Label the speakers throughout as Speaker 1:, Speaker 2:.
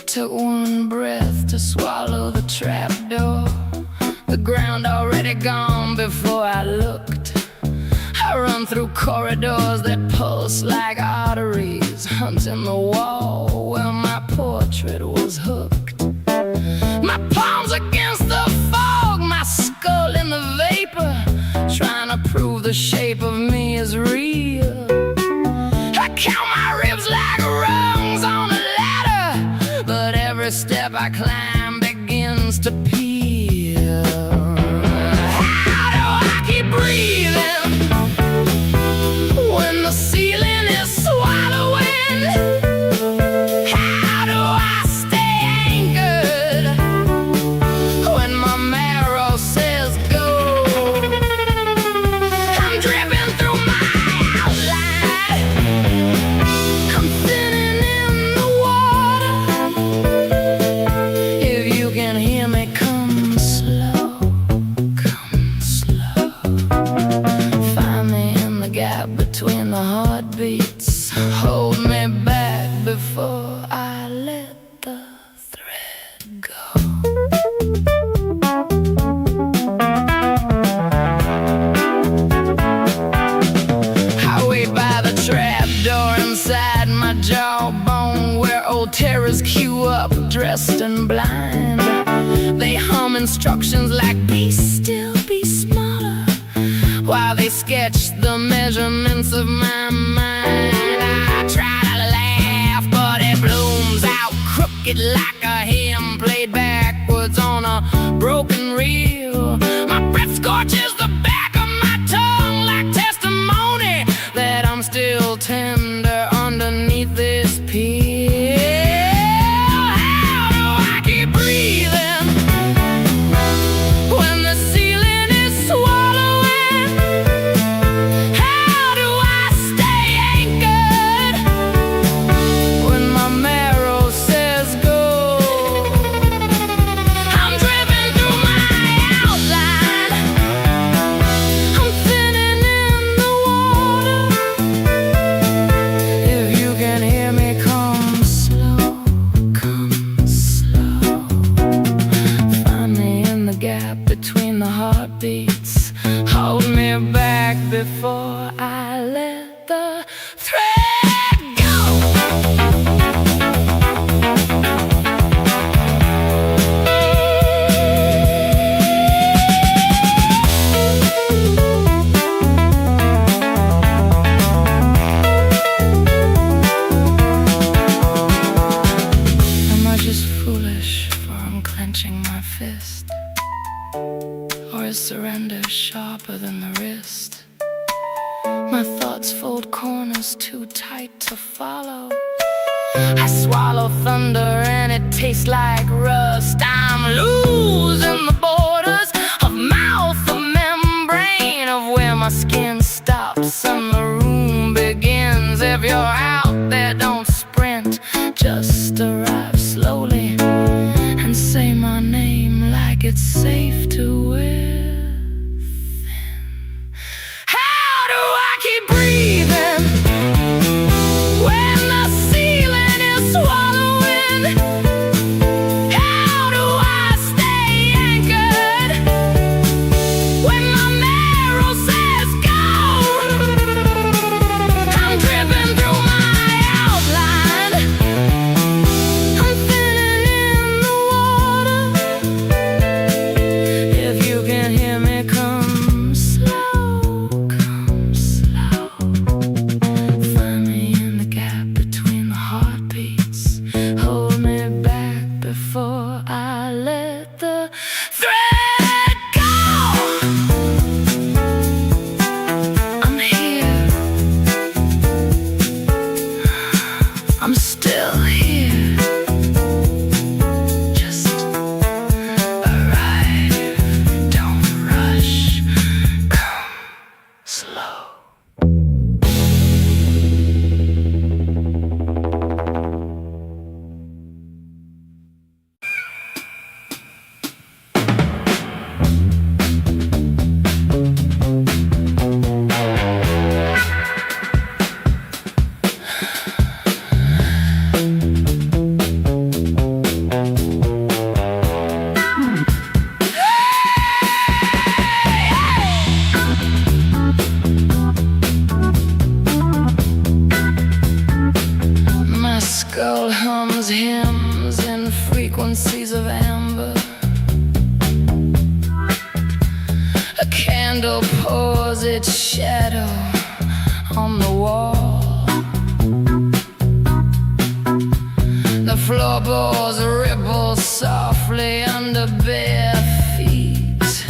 Speaker 1: Took one breath to swallow the trapdoor. The ground already gone before I looked. I run through corridors that pulse like arteries, hunting the wall where my portrait was hooked. My palms against the fog, my skull in the vapor, trying to prove the shape of me is real. I count my ribs like rungs on a ladder, but every step I climb begins to peel. How do I keep breathing when the ceiling is swallowing? How do I stay anchored when my marrow says go? I'm dripping through my outline, I'm thinning in the water. If you can hear me, come slow, come slow. Find me in the gap between the heartbeats. Hold me back before I let the thread go. I wait by the trap door inside my jawbone, where old terrors queue up, dressed and blind. They hum instructions like be still, be smaller, while they sketch the measurements of my mind. I try to laugh, but it blooms out crooked like a hymn played backwards on a broken reel. My breath scorches the back of my tongue like testimony that I'm still tender underneath this peel. How do I keep breathing when the ceiling is swallowing? How do I stay anchored when my marrow says go? I'm dripping through my outline, I'm thinning in the water. If you can hear me, come slow, come slow. Find me in the gap between the heartbeats. Hold me back before I let the thread go. Am I just foolish for unclenching my fist? Or is surrender sharper than the wrist? My thoughts fold corners too tight to follow. I swallow thunder and it tastes like rust. I'm losing the borders of mouth, the membrane of where my skin stops and the room begins. If you're out there, don't sprint, just arrive slowly and say my name like it's safe to within. How do I keep breathing when the ceiling is swallowing? How do I stay anchored The candle pours its shadow on the wall. The floorboards ripple softly under bare feet,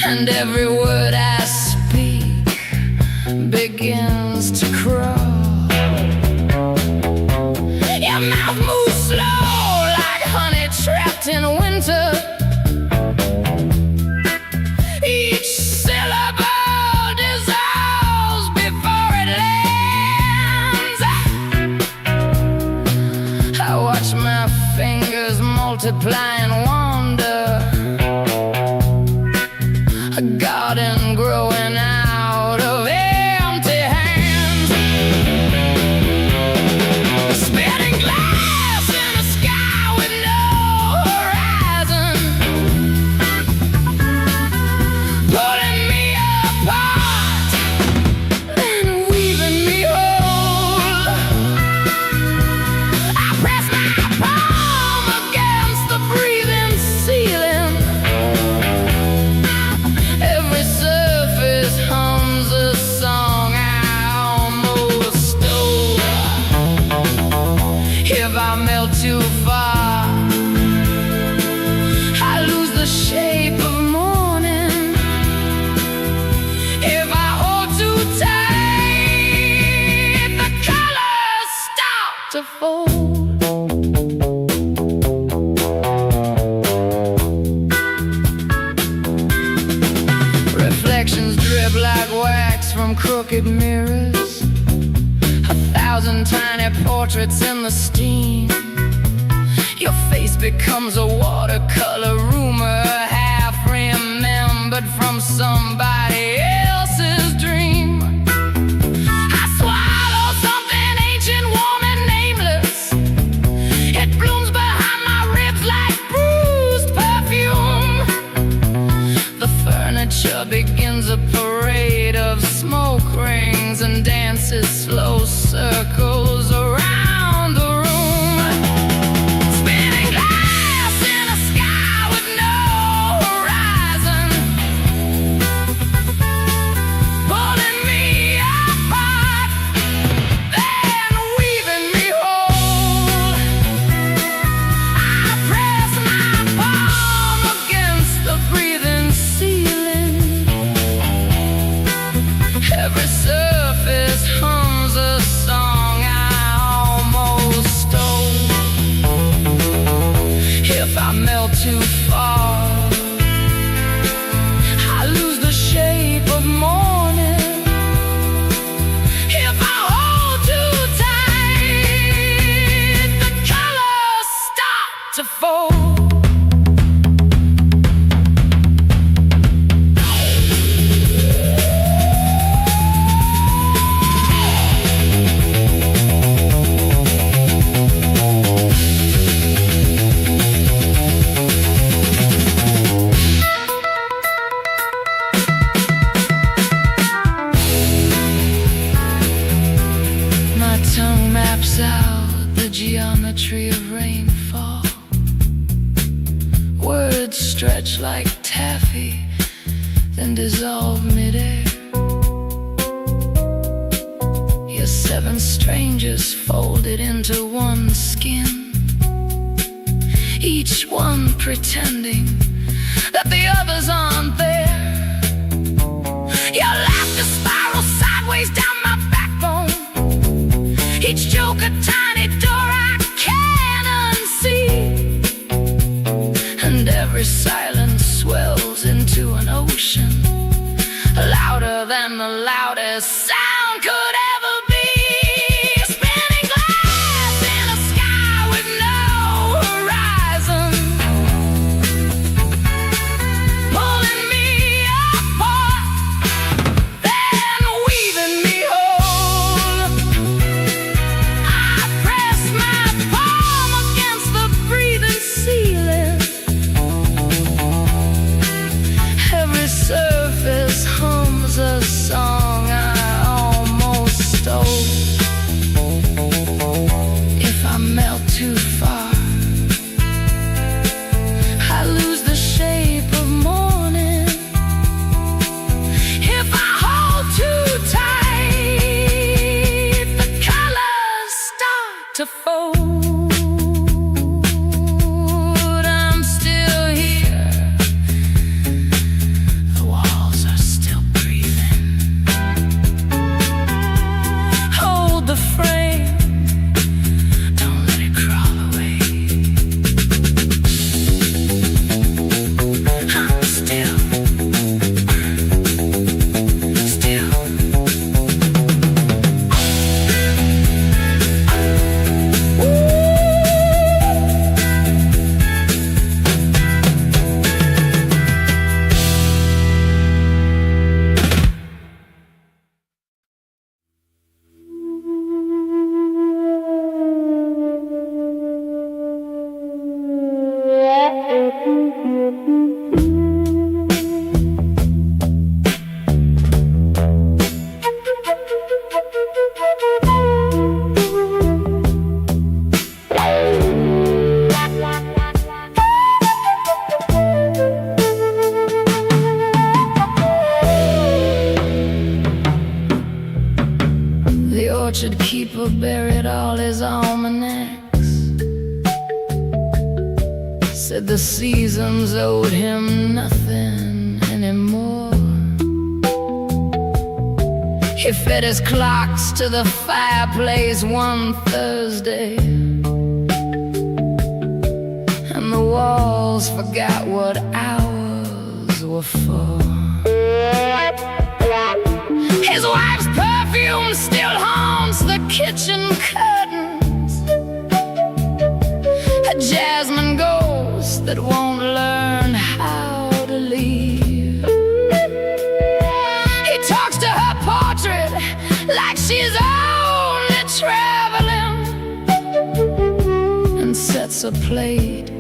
Speaker 1: and every word I speak begins to crawl. Your mouth moves slow like honey trapped in winter. Each syllable dissolves before it lands. I watch my fingers multiply and wander, a garden growing out of empty hands. A spinning glass in a sky with no horizon, pulling me apart, then weaving me whole. I press my palm against the breathing ceiling. Every surface hums a song I almost stole. If I melt too far, I lose the shape of morning. If I hold too tight, the colors start to fold. Reflections drip like wax from crooked mirrors, 1,000 tiny portraits in the steam. Your face becomes a watercolor rumor, half remembered from somebody else's dream. I swallow something ancient, warm and nameless. It blooms behind my ribs like bruised perfume. The furniture begins a parade of smoke rings and dances slow circles around the room. Spinning glass in a sky with no horizon, pulling me apart, then weaving me whole. I press my palm against the breathing ceiling. Every surface hums a song I almost stole. If I melt too far, I lose the shape of morning. If I hold too tight, the colors start to fold. My tongue maps out the geometry of rainfall. Words stretch like taffy, then dissolve midair. You're 7 strangers folded into one skin, each one pretending that the others aren't there. Your laughter spirals sideways down my backbone, each joke a tiny door I can't unsee, and every silence swells into an ocean, louder than the loudest sound could ever be. Spinning glass in a sky with no horizon, pulling me apart, then weaving me whole. I press my palm against the breathing ceiling. Every surface hums a song I almost orchard keeper buried all his almanacs. Said the seasons owed him nothing anymore. He fed his clocks to the fireplace one Thursday, and the walls forgot what hours were for. His wife's perfume still haunts the kitchen curtains, a jasmine ghost that won't learn how to leave. He talks to her portrait like she's only traveling, and sets a plate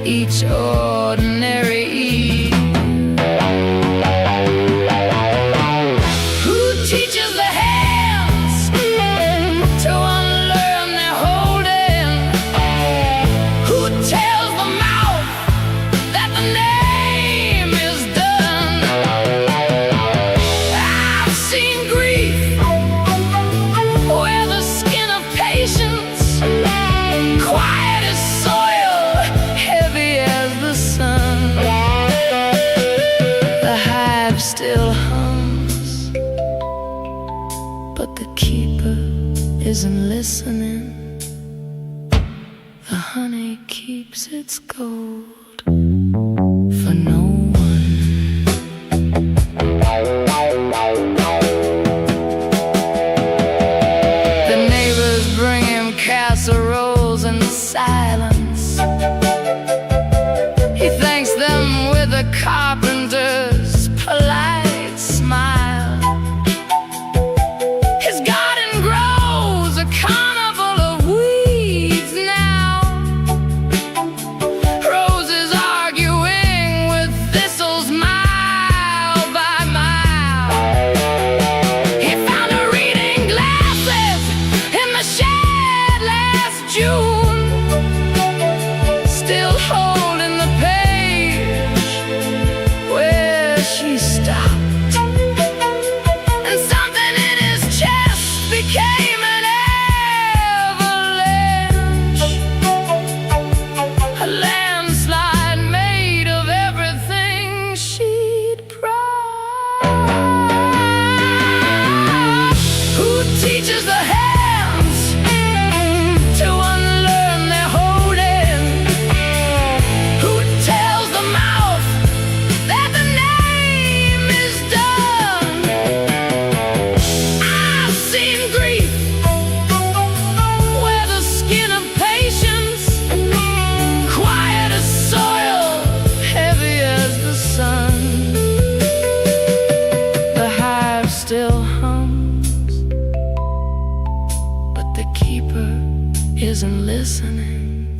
Speaker 1: each ordinary eve. Teaches the hands to unlearn their holding. Who tells the mouth that the name is done? I've seen grief where the skin of patience, quiet as soil, heavy as the sun. The hive still hums, but the keeper isn't listening. The honey keeps its gold for no one. The neighbors bring him casseroles in silence. He thanks them with a carpenter's polite smile. His garden grows a carnival of weeds now, roses arguing with thistles mile by mile. He found her reading glasses in the shed last June, still holding the page where she stopped, and something in his chest became an avalanche, a landslide made of everything she'd brought. Who teaches the hands to unlearn their holding? Who tells the mouth that the name is done? I've seen grief where the skin of patience, quiet as soil, heavy as the sun. The hive still hums, but the keeper isn't listening.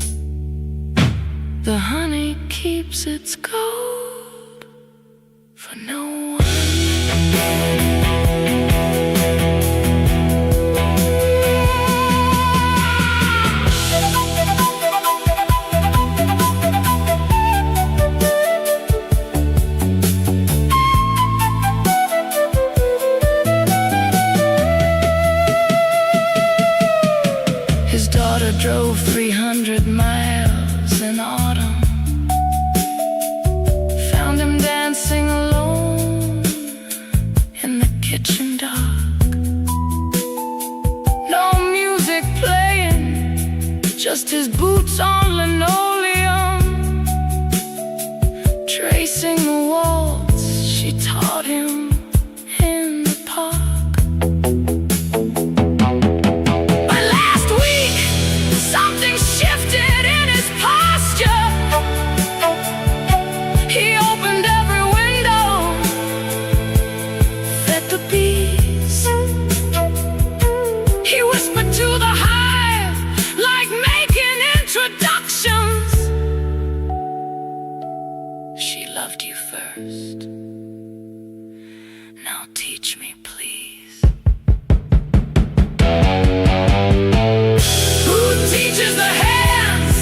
Speaker 1: The honey keeps its gold for no one. His daughter drove 300 miles in autumn, found him dancing alone in the kitchen dark. No music playing, just his boots on linoleum, tracing the waltz she taught him in the park. But last week, something shifted in his posture. He opened every window, fed the bees. He whispered to the hive like making introductions. She loved you first. Now teach me, please. Who teaches the hands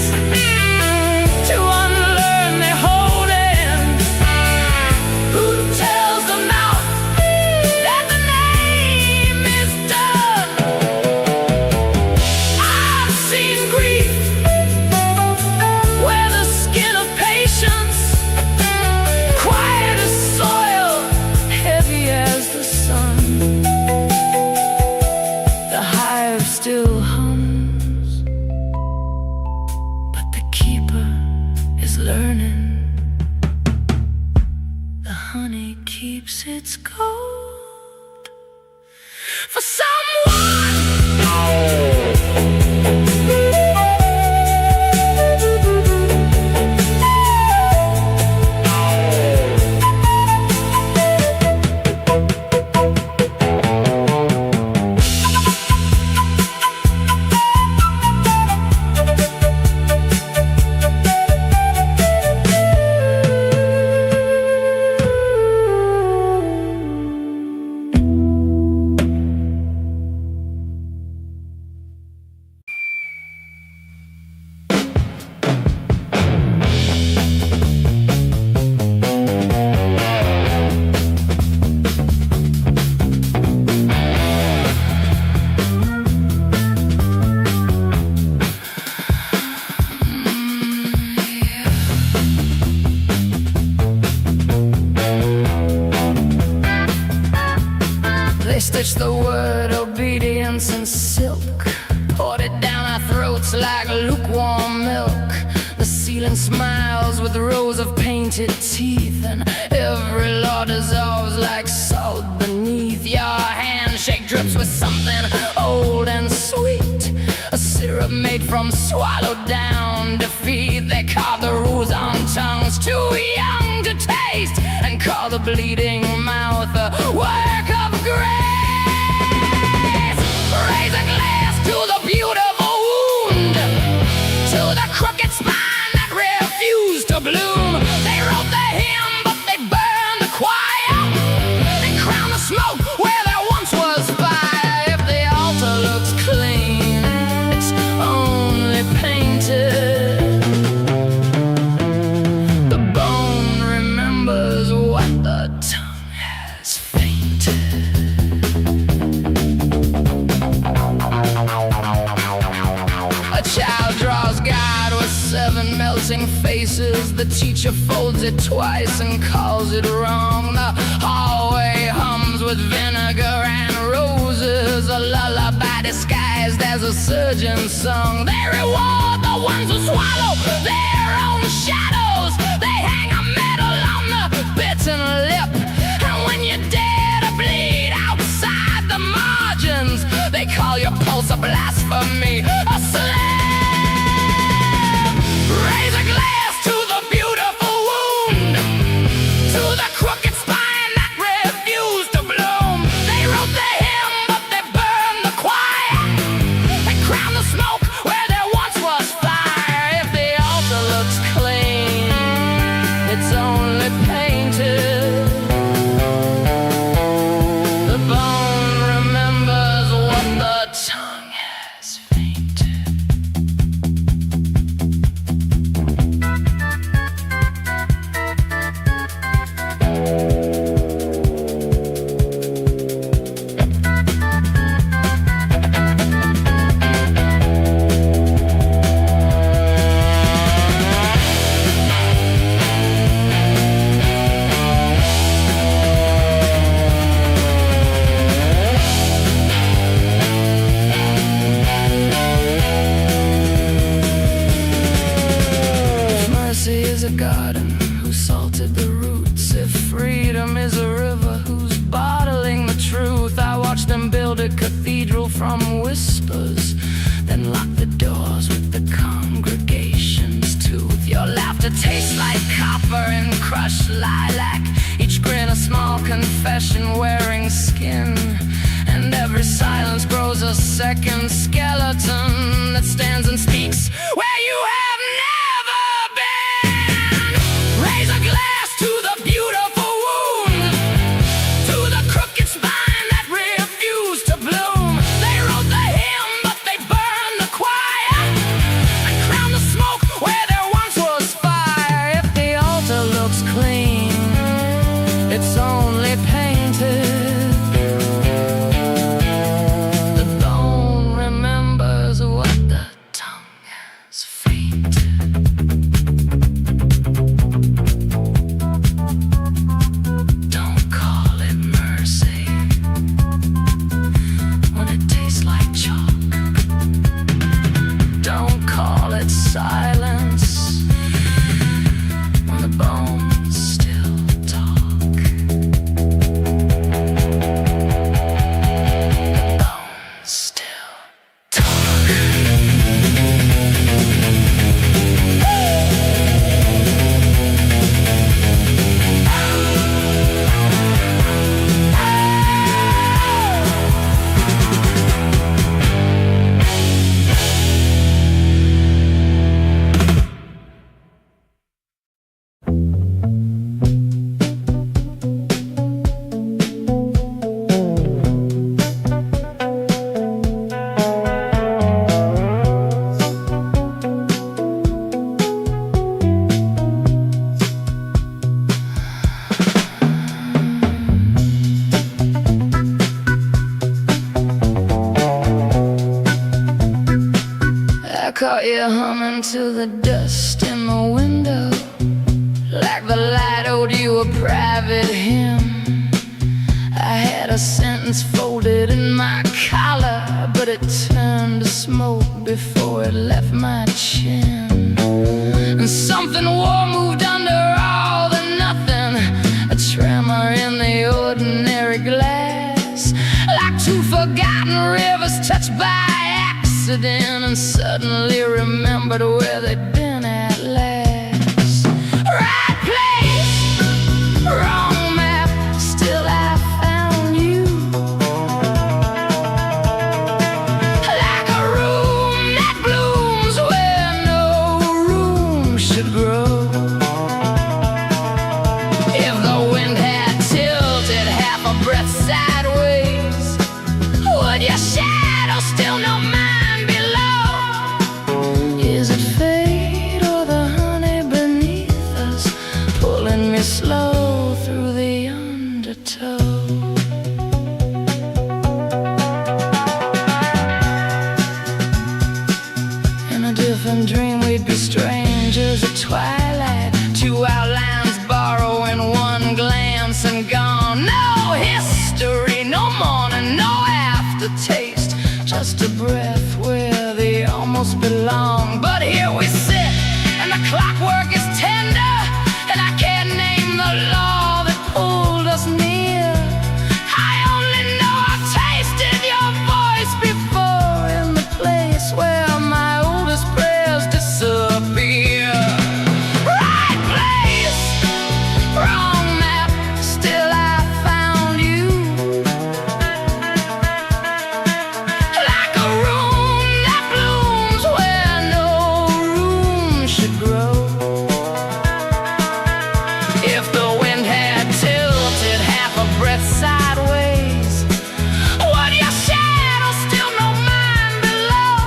Speaker 1: to unlearn their holding? Who tells the mouth that the name is done? keeps its gold for someone. Stitched the word obedience in silk, poured it down our throats like lukewarm milk. The ceiling smiles with rows of painted teeth, and every law dissolves like salt beneath. Your handshake drips with something old and sweet, a syrup made from swallowed down defeat. They carve the rules on tongues too young to taste, and call the bleeding mouth a work of grace. Raise a glass to the beautiful wound, to the crooked spine that refused to bloom. They wrote the hymn, but they burned the choir. They crown the smoke where there once was fire. If the altar looks clean, it's only painted. The bone remembers what the tongue has fainted. A child draws God with 7 melting faces. The teacher folds it twice and calls it wrong. The hallway hums with vinegar and roses, a lullaby disguised as a surgeon's song. They reward the ones who swallow their own shadows. They hang a medal on the bitten lip, and when you dare to bleed outside the margins, they call your pulse a blasphemy, a slave. Raise a glass to the beautiful wound, to the crooked spine that refused to bloom. They wrote the hymn, but they burned the choir. They crowned the smoke where there once was fire. If the altar looks clean, it's only painted. The bone remembers what the tongue has fainted. If mercy is a garden, who salted the roots? If freedom is a river, who's bottling the truth? I watched them build a cathedral from whispers, then lock the doors with the congregation's tooth. Your laughter tastes like copper and crushed lilac, each grin a small confession wearing skin, and every silence grows a second skeleton that stands and speaks where you have never been. Raise a glass to the beautiful wound, to the crooked spine that refused to bloom. They wrote the hymn, but they burned the choir, and crowned the smoke where there once was fire. If the altar looks clean, it's only painted. The bone remembers what the tongue has fainted. Don't call it mercy when it tastes like chalk. Don't call it silence when the bones still talk. like the light owed you a private hymn. I had a sentence folded in my collar, but it turned to smoke before it left my chin. And something warm moved under all the nothing, a tremor in the ordinary glass, like two forgotten rivers touched by accident and suddenly remembered where they'd been at last. Right place, wrong map, still I found you. Like a room that blooms where no room should grow. If the wind had tilted half a breath sideways, would your shadow still know mine below? Is it fate or the honey beneath us pulling me slow through the undertow? In a different dream we'd be strangers at twilight, two outlines borrowing one glance and gone. No history, no morning, no aftertaste, just a breath where they almost belong. But here we sit, and the clockwork is tender, and I can't name the law that pulled us near. I only know I've tasted your voice before in the place where my oldest prayers disappear. Right place, wrong map, still I found you. Like a room that blooms where no room should grow. If the wind had tilted half a breath sideways, would your shadow still know mine below?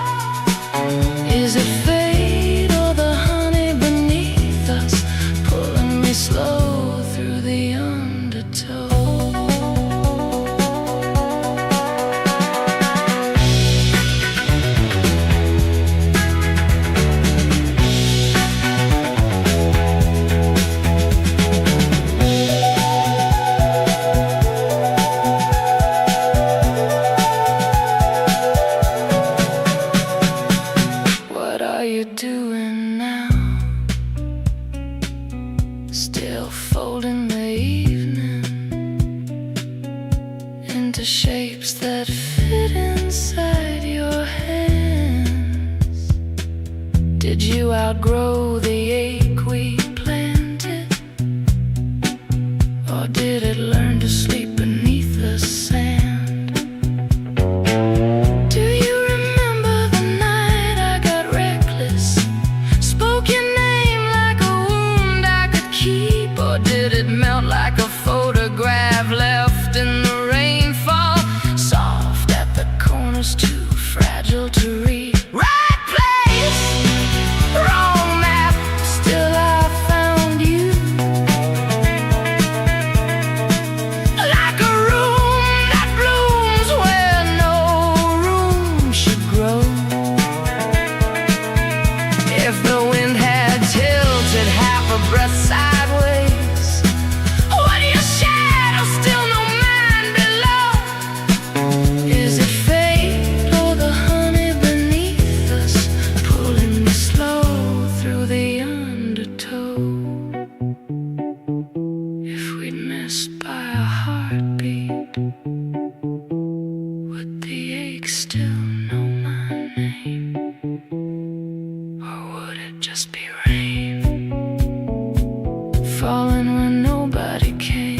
Speaker 1: Is it fate or the honey beneath us pulling me slow through the undertow? What are you doing now? Still folding the evening into shapes that fit inside your hands. Did you outgrow the ache we planted, or did it learn to sleep beneath the sand? Do you remember the night I got reckless, spoke your name like a wound I could keep, or did it melt like a photograph left in the rainfall, soft at the corners, too fragile to read? Right place, wrong map, still I found you. Like a room that blooms where no room should grow. If the wind had tilted half a breath sideways, would your shadow still know mine below? Is it fate or the honey beneath us pulling me slow through the undertow? If we'd missed by a heartbeat, would the ache still know my name? Or would it just be rain falling when nobody came?